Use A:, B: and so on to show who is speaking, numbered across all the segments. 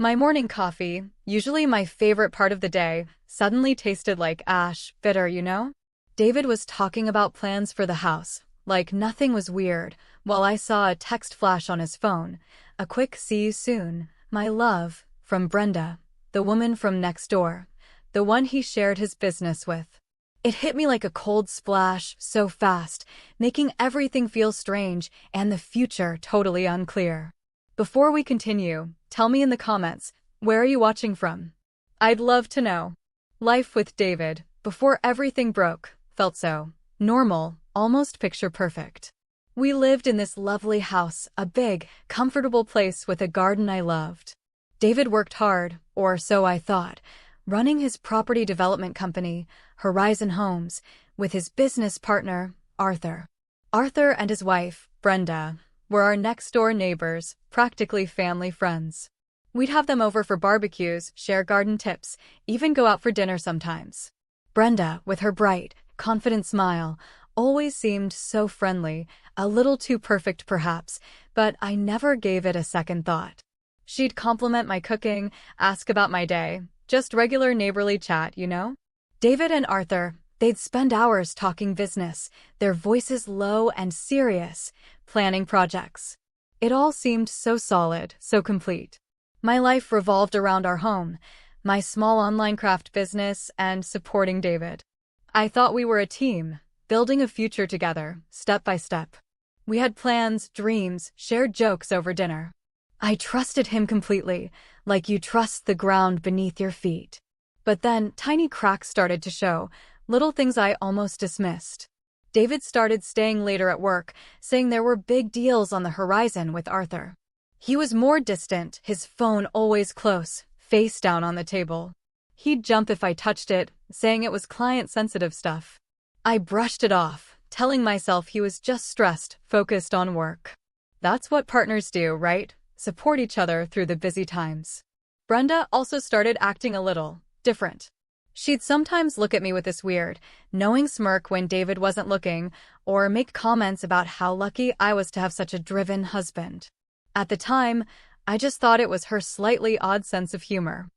A: My morning coffee, usually my favorite part of the day, suddenly tasted like ash, bitter, you know? David was talking about plans for the house, like nothing was weird, while I saw a text flash on his phone. A quick "see you soon, my love," from Brenda, the woman from next door, the one he shared his business with. It hit me like a cold splash, so fast, making everything feel strange and the future totally unclear. Before we continue, tell me in the comments, where are you watching from? I'd love to know. Life with David, before everything broke, felt so normal, almost picture perfect. We lived in this lovely house, a big, comfortable place with a garden I loved. David worked hard, or so I thought, running his property development company, Horizon Homes, with his business partner, Arthur. Arthur and his wife, Brenda, were our next-door neighbors, practically family friends. We'd have them over for barbecues, share garden tips, even go out for dinner sometimes. Brenda, with her bright, confident smile, always seemed so friendly, a little too perfect perhaps, but I never gave it a second thought. She'd compliment my cooking, ask about my day, just regular neighborly chat, you know? David and Arthur, they'd spend hours talking business, their voices low and serious, planning projects. It all seemed so solid, so complete. My life revolved around our home, my small online craft business, and supporting David. I thought we were a team, building a future together, step by step. We had plans, dreams, shared jokes over dinner. I trusted him completely, like you trust the ground beneath your feet. But then, tiny cracks started to show, little things I almost dismissed. David started staying later at work, saying there were big deals on the horizon with Arthur. He was more distant, his phone always close, face down on the table. He'd jump if I touched it, saying it was client-sensitive stuff. I brushed it off, telling myself he was just stressed, focused on work. That's what partners do, right? Support each other through the busy times. Brenda also started acting a little different. She'd sometimes look at me with this weird, knowing smirk when David wasn't looking, or make comments about how lucky I was to have such a driven husband. At the time, I just thought it was her slightly odd sense of humor.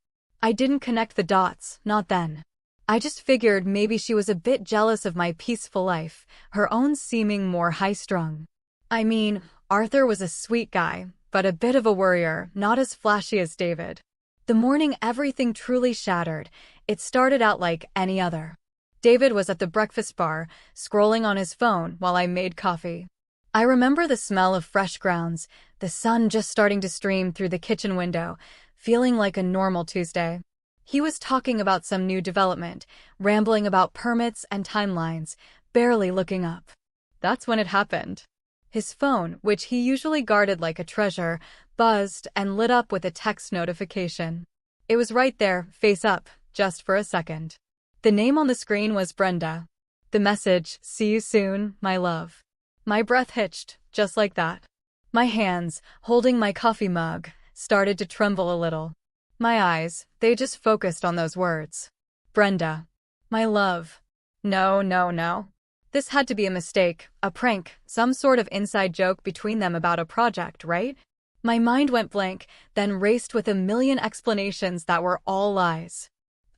A: I didn't connect the dots, not then. I just figured maybe she was a bit jealous of my peaceful life, her own seeming more high-strung. I mean, Arthur was a sweet guy, but a bit of a worrier, not as flashy as David. The morning everything truly shattered, it started out like any other. David was at the breakfast bar, scrolling on his phone while I made coffee. I remember the smell of fresh grounds, the sun just starting to stream through the kitchen window, feeling like a normal Tuesday. He was talking about some new development, rambling about permits and timelines, barely looking up. That's when it happened. His phone, which he usually guarded like a treasure, buzzed and lit up with a text notification. It was right there, face up, just for a second. The name on the screen was Brenda. The message, "See you soon, my love." My breath hitched, just like that. My hands, holding my coffee mug, started to tremble a little. My eyes, they just focused on those words. Brenda. My love. No, no, no. This had to be a mistake, a prank, some sort of inside joke between them about a project, right? My mind went blank, then raced with a million explanations that were all lies.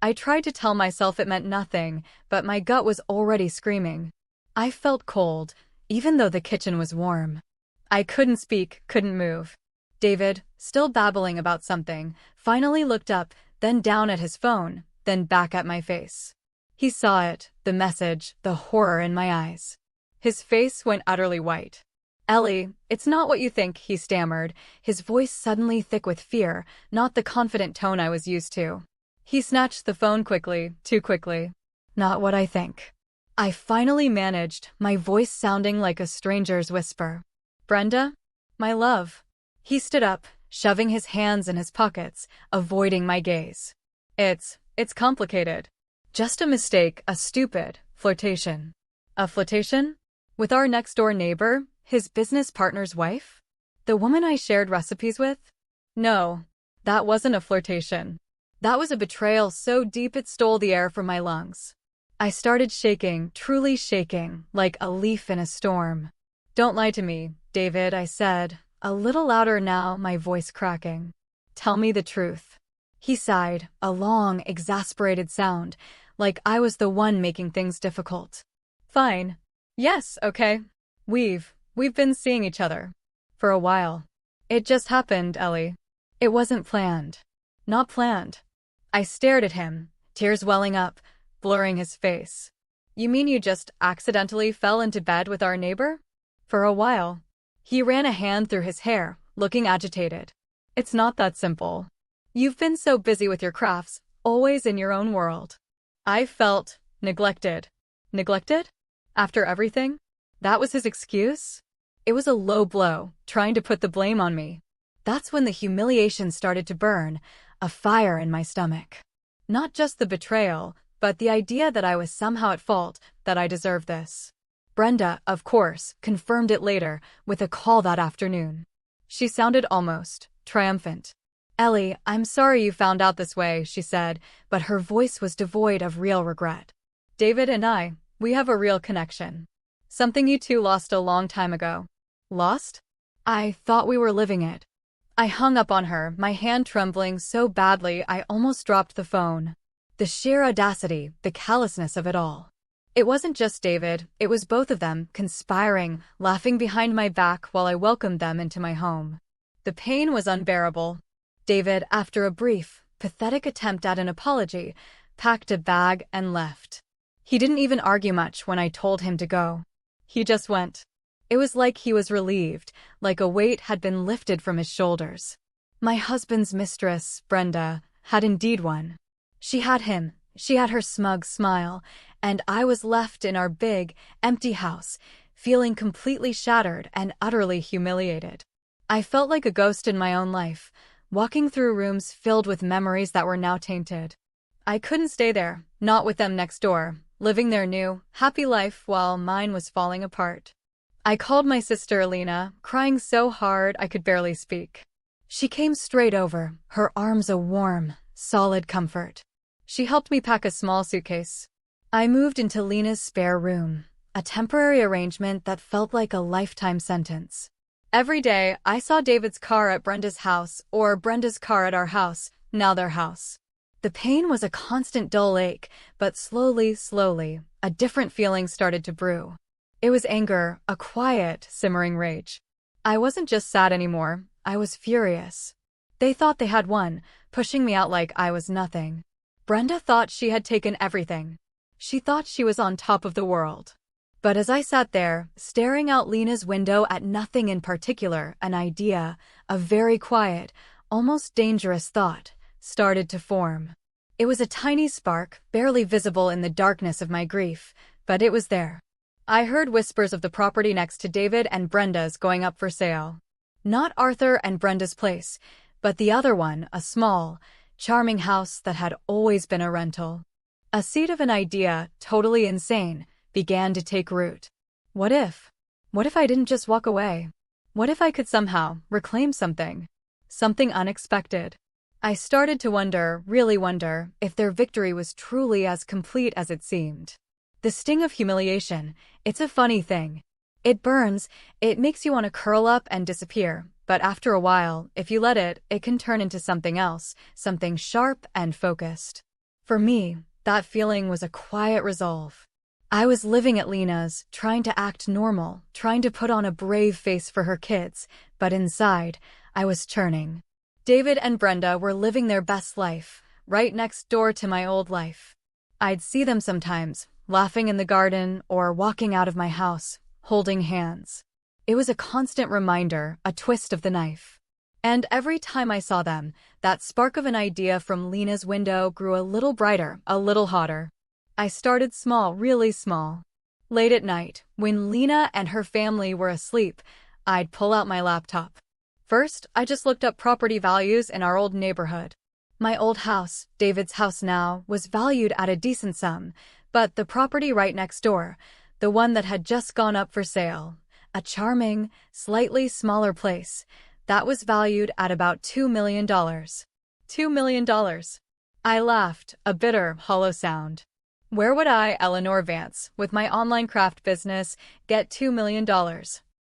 A: I tried to tell myself it meant nothing, but my gut was already screaming. I felt cold, even though the kitchen was warm. I couldn't speak, couldn't move. David, still babbling about something, finally looked up, then down at his phone, then back at my face. He saw it, the message, the horror in my eyes. His face went utterly white. "Ellie, it's not what you think," he stammered, his voice suddenly thick with fear, not the confident tone I was used to. He snatched the phone quickly, too quickly. "Not what I think." I finally managed, my voice sounding like a stranger's whisper. "Brenda? My love." He stood up, shoving his hands in his pockets, avoiding my gaze. It's complicated. Just a mistake, a stupid flirtation." "A flirtation? With our next-door neighbor, his business partner's wife? The woman I shared recipes with? No, that wasn't a flirtation. That was a betrayal so deep it stole the air from my lungs. I started shaking, truly shaking, like a leaf in a storm. "Don't lie to me, David," I said, a little louder now, my voice cracking. Tell me the truth. He sighed, a long, exasperated sound, like I was the one making things difficult. Fine. Yes, okay. We've been seeing each other. For a while. It just happened, Ellie. It wasn't planned. Not planned. I stared at him, tears welling up, blurring his face. You mean you just accidentally fell into bed with our neighbor? For a while. He ran a hand through his hair, looking agitated. It's not that simple. You've been so busy with your crafts, always in your own world. I felt neglected. Neglected? After everything? That was his excuse? It was a low blow, trying to put the blame on me. That's when the humiliation started to burn, a fire in my stomach. Not just the betrayal, but the idea that I was somehow at fault, that I deserved this. Brenda, of course, confirmed it later, with a call that afternoon. She sounded almost triumphant. Ellie, I'm sorry you found out this way, she said, but her voice was devoid of real regret. David and I, we have a real connection. Something you two lost a long time ago. Lost? I thought we were living it. I hung up on her, my hand trembling so badly I almost dropped the phone. The sheer audacity, the callousness of it all. It wasn't just David, it was both of them, conspiring, laughing behind my back while I welcomed them into my home. The pain was unbearable. David, after a brief, pathetic attempt at an apology, packed a bag and left. He didn't even argue much when I told him to go. He just went. It was like he was relieved, like a weight had been lifted from his shoulders. My husband's mistress, Brenda, had indeed won. She had him, she had her smug smile, and I was left in our big, empty house, feeling completely shattered and utterly humiliated. I felt like a ghost in my own life, walking through rooms filled with memories that were now tainted. I couldn't stay there, not with them next door, living their new, happy life while mine was falling apart. I called my sister Alina, crying so hard I could barely speak. She came straight over, her arms a warm, solid comfort. She helped me pack a small suitcase. I moved into Lena's spare room, a temporary arrangement that felt like a lifetime sentence. Every day, I saw David's car at Brenda's house, or Brenda's car at our house, now their house. The pain was a constant dull ache, but slowly, a different feeling started to brew. It was anger, a quiet, simmering rage. I wasn't just sad anymore, I was furious. They thought they had won, pushing me out like I was nothing. Brenda thought she had taken everything. She thought she was on top of the world. But as I sat there, staring out Lena's window at nothing in particular, an idea, a very quiet, almost dangerous thought, started to form. It was a tiny spark, barely visible in the darkness of my grief, but it was there. I heard whispers of the property next to David and Brenda's going up for sale. Not Arthur and Brenda's place, but the other one, a small, charming house that had always been a rental. A seed of an idea, totally insane, began to take root. What if? What if I didn't just walk away? What if I could somehow reclaim something? Something unexpected. I started to wonder, really wonder, if their victory was truly as complete as it seemed. The sting of humiliation, it's a funny thing. It burns, it makes you want to curl up and disappear, but after a while, if you let it, it can turn into something else, something sharp and focused. For me, that feeling was a quiet resolve. I was living at Lena's, trying to act normal, trying to put on a brave face for her kids, but inside, I was churning. David and Brenda were living their best life, right next door to my old life. I'd see them sometimes, laughing in the garden or walking out of my house, holding hands. It was a constant reminder, a twist of the knife. And every time I saw them, that spark of an idea from Lena's window grew a little brighter, a little hotter. I started small, really small. Late at night, when Lena and her family were asleep, I'd pull out my laptop. First, I just looked up property values in our old neighborhood. My old house, David's house now, was valued at a decent sum, but the property right next door, the one that had just gone up for sale, a charming, slightly smaller place, that was valued at about $2 million. $2 million. I laughed, a bitter, hollow sound. Where would I, Eleanor Vance, with my online craft business, get $2 million?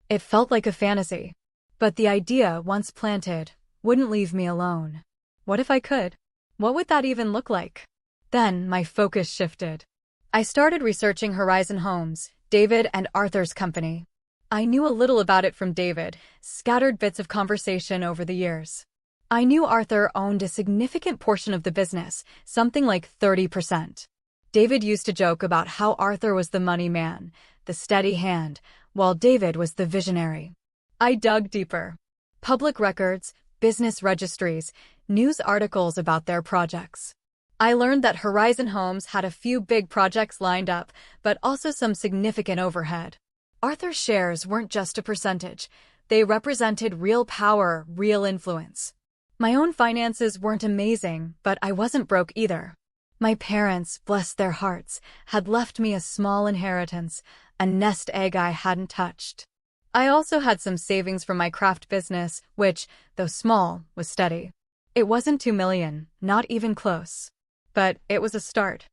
A: It felt like a fantasy. But the idea, once planted, wouldn't leave me alone. What if I could? What would that even look like? Then my focus shifted. I started researching Horizon Homes, David and Arthur's company. I knew a little about it from David, scattered bits of conversation over the years. I knew Arthur owned a significant portion of the business, something like 30%. David used to joke about how Arthur was the money man, the steady hand, while David was the visionary. I dug deeper. Public records, business registries, news articles about their projects. I learned that Horizon Homes had a few big projects lined up, but also some significant overhead. Arthur's shares weren't just a percentage. They represented real power, real influence. My own finances weren't amazing, but I wasn't broke either. My parents, bless their hearts, had left me a small inheritance, a nest egg I hadn't touched. I also had some savings from my craft business, which, though small, was steady. It wasn't 2 million, not even close. But it was a start.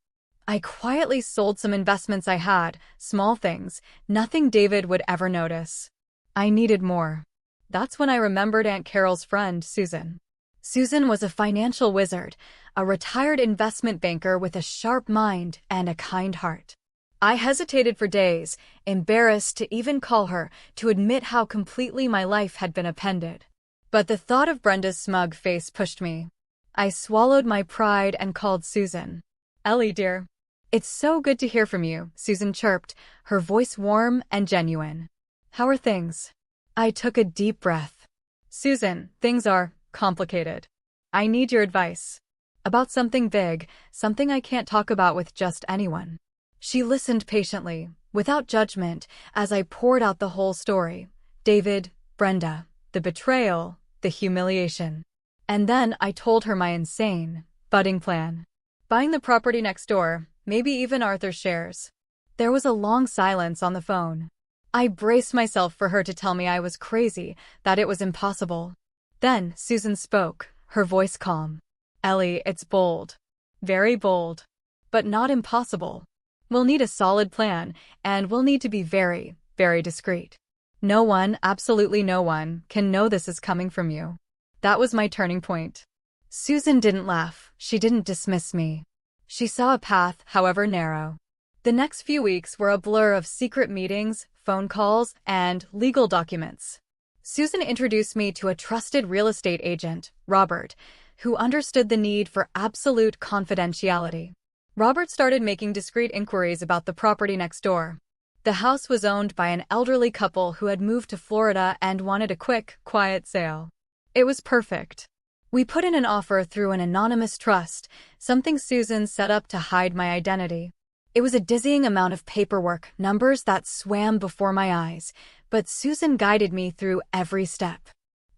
A: I quietly sold some investments I had, small things, nothing David would ever notice. I needed more. That's when I remembered Aunt Carol's friend, Susan. Susan was a financial wizard, a retired investment banker with a sharp mind and a kind heart. I hesitated for days, embarrassed to even call her, to admit how completely my life had been upended. But the thought of Brenda's smug face pushed me. I swallowed my pride and called Susan. "Ellie, dear. It's so good to hear from you," Susan chirped, her voice warm and genuine. "How are things?" I took a deep breath. "Susan, things are complicated. I need your advice. About something big, something I can't talk about with just anyone." She listened patiently, without judgment, as I poured out the whole story. David, Brenda, the betrayal, the humiliation. And then I told her my insane, budding plan. Buying the property next door, maybe even Arthur's shares. There was a long silence on the phone. I braced myself for her to tell me I was crazy, that it was impossible. Then Susan spoke, her voice calm. "Ellie, it's bold. Very bold. But not impossible. We'll need a solid plan, and we'll need to be very, very discreet. No one, absolutely no one, can know this is coming from you." That was my turning point. Susan didn't laugh. She didn't dismiss me. She saw a path, however narrow. The next few weeks were a blur of secret meetings, phone calls, and legal documents. Susan introduced me to a trusted real estate agent, Robert, who understood the need for absolute confidentiality. Robert started making discreet inquiries about the property next door. The house was owned by an elderly couple who had moved to Florida and wanted a quick, quiet sale. It was perfect. We put in an offer through an anonymous trust, something Susan set up to hide my identity. It was a dizzying amount of paperwork, numbers that swam before my eyes, but Susan guided me through every step.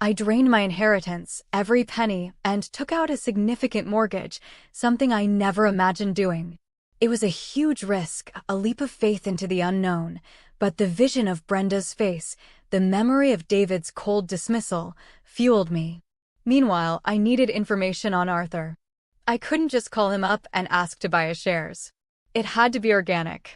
A: I drained my inheritance, every penny, and took out a significant mortgage, something I never imagined doing. It was a huge risk, a leap of faith into the unknown, but the vision of Brenda's face, the memory of David's cold dismissal, fueled me. Meanwhile, I needed information on Arthur. I couldn't just call him up and ask to buy his shares. It had to be organic.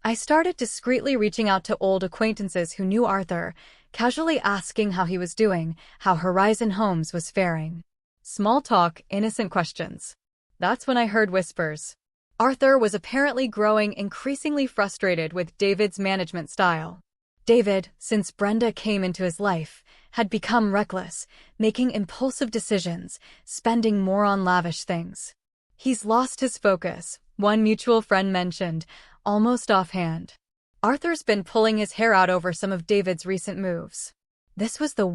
A: I started discreetly reaching out to old acquaintances who knew Arthur, casually asking how he was doing, how Horizon Homes was faring. Small talk, innocent questions. That's when I heard whispers. Arthur was apparently growing increasingly frustrated with David's management style. David, since Brenda came into his life, had become reckless, making impulsive decisions, spending more on lavish things. "He's lost his focus," one mutual friend mentioned, almost offhand. "Arthur's been pulling his hair out over some of David's recent moves." This was the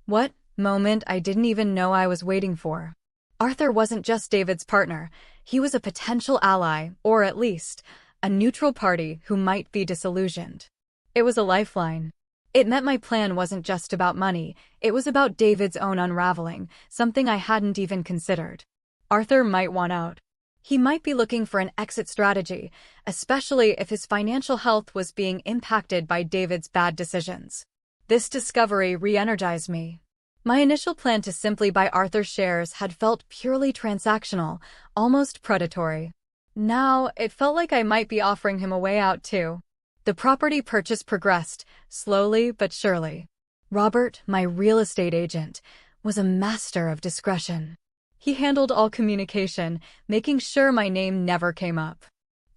A: what moment I didn't even know I was waiting for. Arthur wasn't just David's partner. He was a potential ally, or at least, a neutral party who might be disillusioned. It was a lifeline. It meant my plan wasn't just about money, it was about David's own unraveling, something I hadn't even considered. Arthur might want out. He might be looking for an exit strategy, especially if his financial health was being impacted by David's bad decisions. This discovery re-energized me. My initial plan to simply buy Arthur's shares had felt purely transactional, almost predatory. Now, it felt like I might be offering him a way out too. The property purchase progressed, slowly but surely. Robert, my real estate agent, was a master of discretion. He handled all communication, making sure my name never came up.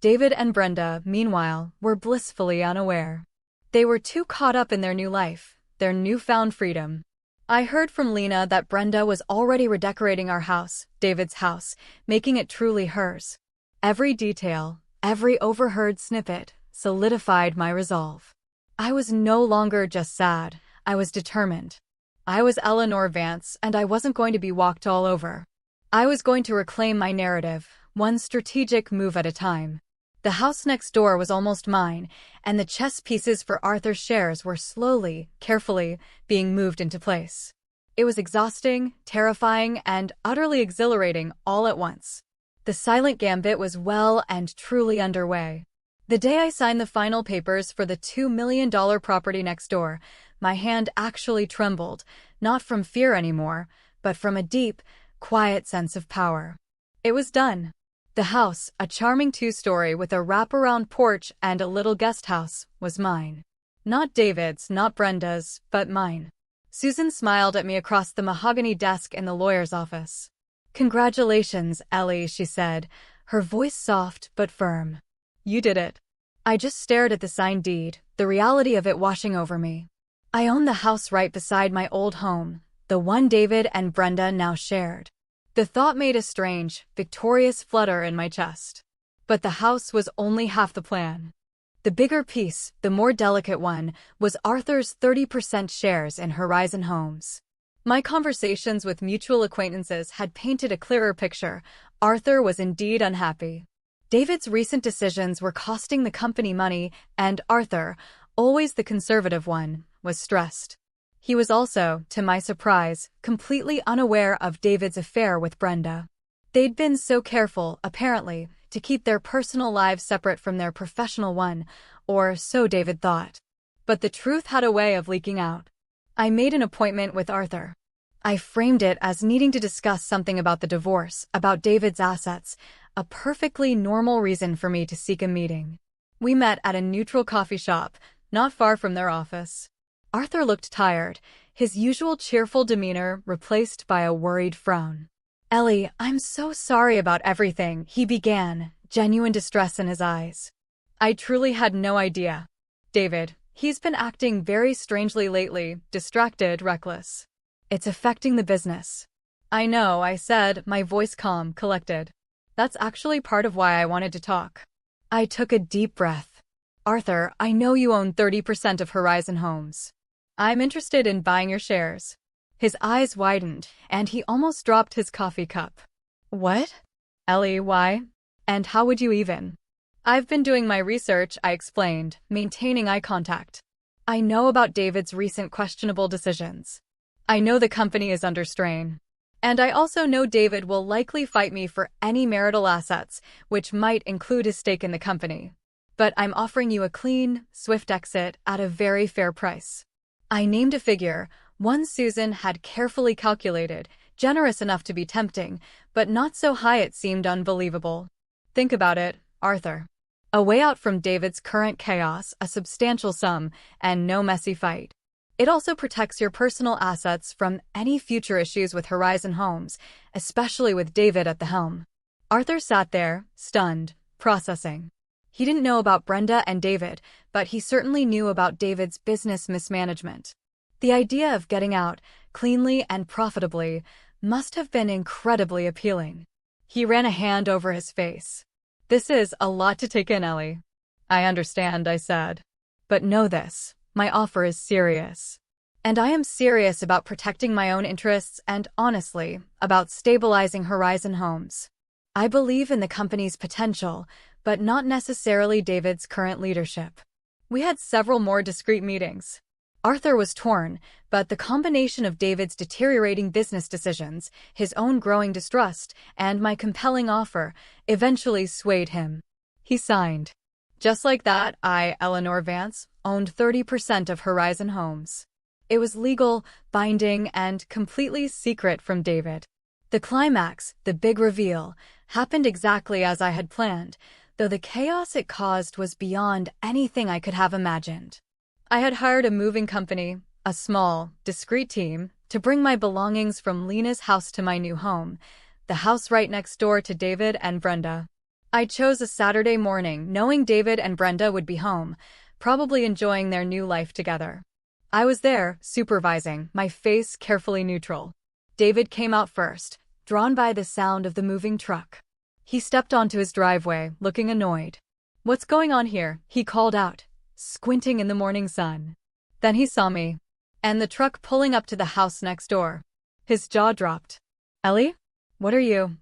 A: David and Brenda, meanwhile, were blissfully unaware. They were too caught up in their new life, their newfound freedom. I heard from Lena that Brenda was already redecorating our house, David's house, making it truly hers. Every detail, every overheard snippet, solidified my resolve. I was no longer just sad, I was determined. I was Eleanor Vance, and I wasn't going to be walked all over. I was going to reclaim my narrative, one strategic move at a time. The house next door was almost mine, and the chess pieces for Arthur's shares were slowly, carefully, being moved into place. It was exhausting, terrifying, and utterly exhilarating all at once. The silent gambit was well and truly underway. The day I signed the final papers for the $2 million property next door, my hand actually trembled, not from fear anymore, but from a deep, quiet sense of power. It was done. The house, a charming two-story with a wraparound porch and a little guest house, was mine. Not David's, not Brenda's, but mine. Susan smiled at me across the mahogany desk in the lawyer's office. "Congratulations, Ellie," she said, her voice soft but firm. "You did it." I just stared at the signed deed, the reality of it washing over me. I owned the house right beside my old home, the one David and Brenda now shared. The thought made a strange, victorious flutter in my chest. But the house was only half the plan. The bigger piece, the more delicate one, was Arthur's 30% shares in Horizon Homes. My conversations with mutual acquaintances had painted a clearer picture. Arthur was indeed unhappy. David's recent decisions were costing the company money, and Arthur, always the conservative one, was stressed. He was also, to my surprise, completely unaware of David's affair with Brenda. They'd been so careful, apparently, to keep their personal lives separate from their professional one, or so David thought. But the truth had a way of leaking out. I made an appointment with Arthur. I framed it as needing to discuss something about the divorce, about David's assets, a perfectly normal reason for me to seek a meeting. We met at a neutral coffee shop, not far from their office. Arthur looked tired, his usual cheerful demeanor replaced by a worried frown. "Ellie, I'm so sorry about everything," he began, genuine distress in his eyes. "I truly had no idea. David, he's been acting very strangely lately, distracted, reckless. It's affecting the business." "I know," I said, my voice calm, collected. "That's actually part of why I wanted to talk." I took a deep breath. "Arthur, I know you own 30% of Horizon Homes. I'm interested in buying your shares." His eyes widened, and he almost dropped his coffee cup. "What?" "Ellie, why? And how would you even?" "I've been doing my research," I explained, maintaining eye contact. "I know about David's recent questionable decisions. I know the company is under strain. And I also know David will likely fight me for any marital assets, which might include his stake in the company. But I'm offering you a clean, swift exit at a very fair price." I named a figure, one Susan had carefully calculated, generous enough to be tempting, but not so high it seemed unbelievable. "Think about it, Arthur. A way out from David's current chaos, a substantial sum, and no messy fight. It also protects your personal assets from any future issues with Horizon Homes, especially with David at the helm." Arthur sat there, stunned, processing. He didn't know about Brenda and David, but he certainly knew about David's business mismanagement. The idea of getting out, cleanly and profitably, must have been incredibly appealing. He ran a hand over his face. "This is a lot to take in, Ellie." "I understand," I said. "But know this, my offer is serious. And I am serious about protecting my own interests and, honestly, about stabilizing Horizon Homes. I believe in the company's potential, but not necessarily David's current leadership." We had several more discreet meetings. Arthur was torn, but the combination of David's deteriorating business decisions, his own growing distrust, and my compelling offer eventually swayed him. He signed. Just like that, I, Eleanor Vance, owned 30% of Horizon Homes. It was legal, binding, and completely secret from David. The climax, the big reveal, happened exactly as I had planned, though the chaos it caused was beyond anything I could have imagined. I had hired a moving company, a small, discreet team, to bring my belongings from Lena's house to my new home, the house right next door to David and Brenda. I chose a Saturday morning, knowing David and Brenda would be home, probably enjoying their new life together. I was there, supervising, my face carefully neutral. David came out first, drawn by the sound of the moving truck. He stepped onto his driveway, looking annoyed. "What's going on here?" he called out, squinting in the morning sun. Then he saw me, and the truck pulling up to the house next door. His jaw dropped. "Ellie? What are you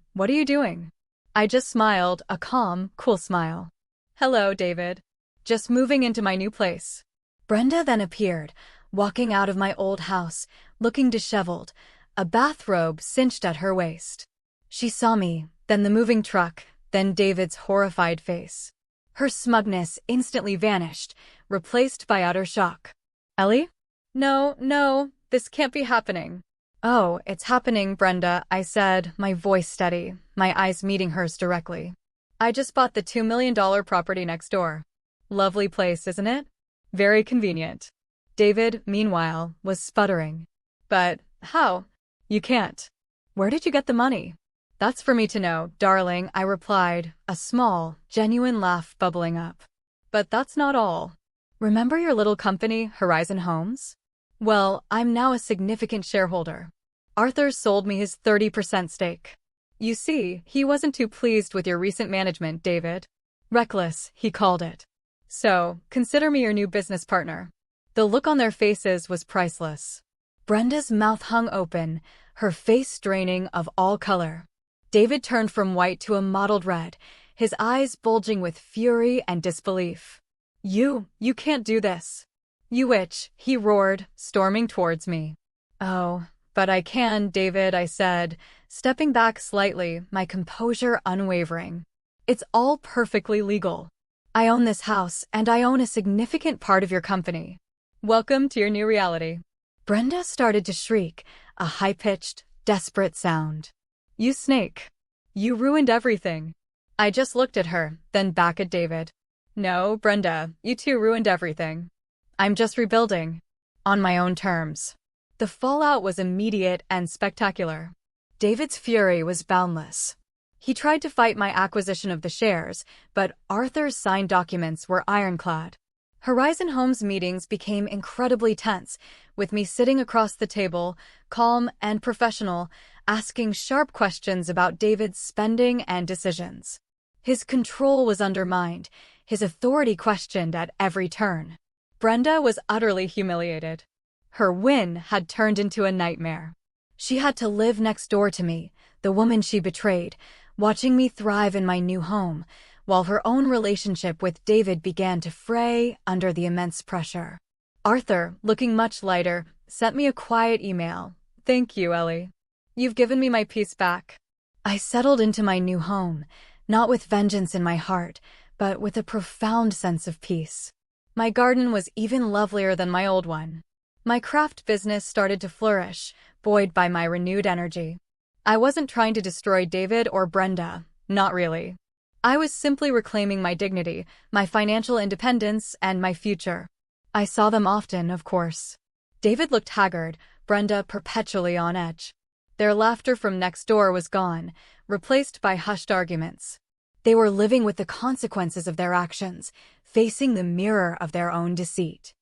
A: doing?" I just smiled, a calm, cool smile. "Hello, David. Just moving into my new place." Brenda then appeared, walking out of my old house, looking disheveled, a bathrobe cinched at her waist. She saw me, then the moving truck, then David's horrified face. Her smugness instantly vanished, replaced by utter shock. "Ellie? No, this can't be happening." "Oh, it's happening, Brenda," I said, my voice steady, my eyes meeting hers directly. "I just bought the $2 million property next door. Lovely place, isn't it? Very convenient." David, meanwhile, was sputtering. "But how? You can't. Where did you get the money?" "That's for me to know, darling," I replied, a small, genuine laugh bubbling up. "But that's not all. Remember your little company, Horizon Homes? Well, I'm now a significant shareholder. Arthur sold me his 30% stake. You see, he wasn't too pleased with your recent management, David. Reckless, he called it. So, consider me your new business partner." The look on their faces was priceless. Brenda's mouth hung open, her face draining of all color. David turned from white to a mottled red, his eyes bulging with fury and disbelief. You can't do this. "You witch," he roared, storming towards me. "Oh, but I can, David," I said, stepping back slightly, my composure unwavering. "It's all perfectly legal. I own this house, and I own a significant part of your company. Welcome to your new reality." Brenda started to shriek, a high-pitched, desperate sound. "You snake. You ruined everything." I just looked at her, then back at David. "No, Brenda, you too ruined everything. I'm just rebuilding. On my own terms." The fallout was immediate and spectacular. David's fury was boundless. He tried to fight my acquisition of the shares, but Arthur's signed documents were ironclad. Horizon Homes meetings became incredibly tense, with me sitting across the table, calm and professional, asking sharp questions about David's spending and decisions. His control was undermined, his authority questioned at every turn. Brenda was utterly humiliated. Her win had turned into a nightmare. She had to live next door to me, the woman she betrayed, watching me thrive in my new home, while her own relationship with David began to fray under the immense pressure. Arthur, looking much lighter, sent me a quiet email. "Thank you, Ellie. You've given me my peace back." I settled into my new home, not with vengeance in my heart, but with a profound sense of peace. My garden was even lovelier than my old one. My craft business started to flourish, buoyed by my renewed energy. I wasn't trying to destroy David or Brenda, not really. I was simply reclaiming my dignity, my financial independence, and my future. I saw them often, of course. David looked haggard, Brenda perpetually on edge. Their laughter from next door was gone, replaced by hushed arguments. They were living with the consequences of their actions, facing the mirror of their own deceit.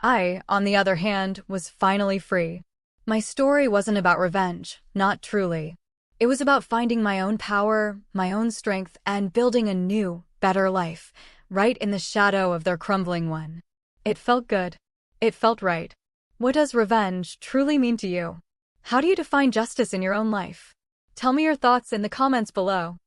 A: I, on the other hand, was finally free. My story wasn't about revenge, not truly. It was about finding my own power, my own strength, and building a new, better life, right in the shadow of their crumbling one. It felt good. It felt right. What does revenge truly mean to you? How do you define justice in your own life? Tell me your thoughts in the comments below.